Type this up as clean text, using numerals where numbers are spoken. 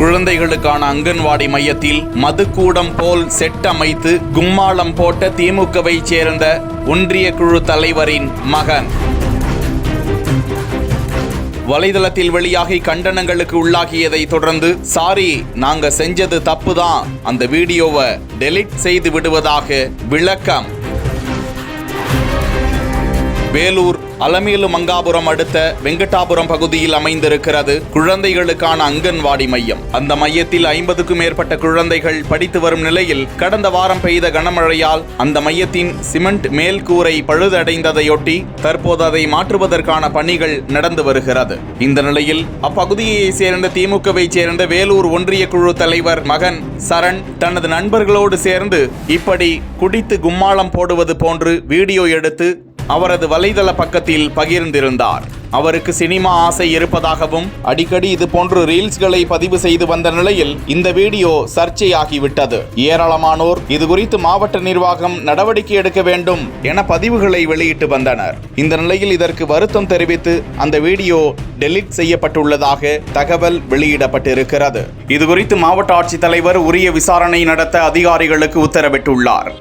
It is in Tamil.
குழந்தைகளுக்கான அங்கன்வாடி மையத்தில் மதுக்கூடம் போல் செட் அமைத்து கும்மாளம் போட்ட திமுகவை சேர்ந்த ஒன்றிய குழு தலைவரின் மகன். வலைதளத்தில் வெளியாகி கண்டனங்களுக்கு உள்ளாகியதை தொடர்ந்து சாரி, நாங்க செஞ்சது தப்புதான், அந்த வீடியோவை டெலீட் செய்து விடுவதாக விளக்கம். வேலூர் அலமேலு மங்காபுரம் அடுத்த வெங்கடாபுரம் பகுதியில் அமைந்திருக்கிறது குழந்தைகளுக்கான அங்கன்வாடி மையம். அந்த மையத்தில் 50க்கும் மேற்பட்ட குழந்தைகள் படித்து வரும் நிலையில் கடந்த வாரம் பெய்த கனமழையால் அந்த மையத்தின் சிமெண்ட் மேல்கூரை பழுதடைந்ததையொட்டி தற்போது அதை மாற்றுவதற்கான பணிகள் நடந்து வருகிறது. இந்த நிலையில் அப்பகுதியை சேர்ந்த திமுகவை சேர்ந்த வேலூர் ஒன்றிய குழு தலைவர் மகன் சரண் தனது நண்பர்களோடு சேர்ந்து இப்படி குடித்து கும்மாளம் போடுவது போன்று வீடியோ எடுத்து அவரது வலைதள பக்கத்தில் பகிர்ந்திருந்தார். அவருக்கு சினிமா ஆசை இருப்பதாகவும் அடிக்கடி இது போன்று ரீல்ஸ்களை பதிவு செய்து வந்த நிலையில் இந்த வீடியோ சர்ச்சையாகிவிட்டது. ஏராளமானோர் இது குறித்து மாவட்ட நிர்வாகம் நடவடிக்கை எடுக்க வேண்டும் என பதிவுகளை வெளியிட்டு வந்தனர். இந்த நிலையில் இதற்கு வருத்தம் தெரிவித்து அந்த வீடியோ டெலீட் செய்யப்பட்டுள்ளதாக தகவல் வெளியிடப்பட்டிருக்கிறது. இது குறித்து மாவட்ட ஆட்சித்தலைவர் உரிய விசாரணை நடத்த அதிகாரிகளுக்கு உத்தரவிட்டுள்ளார்.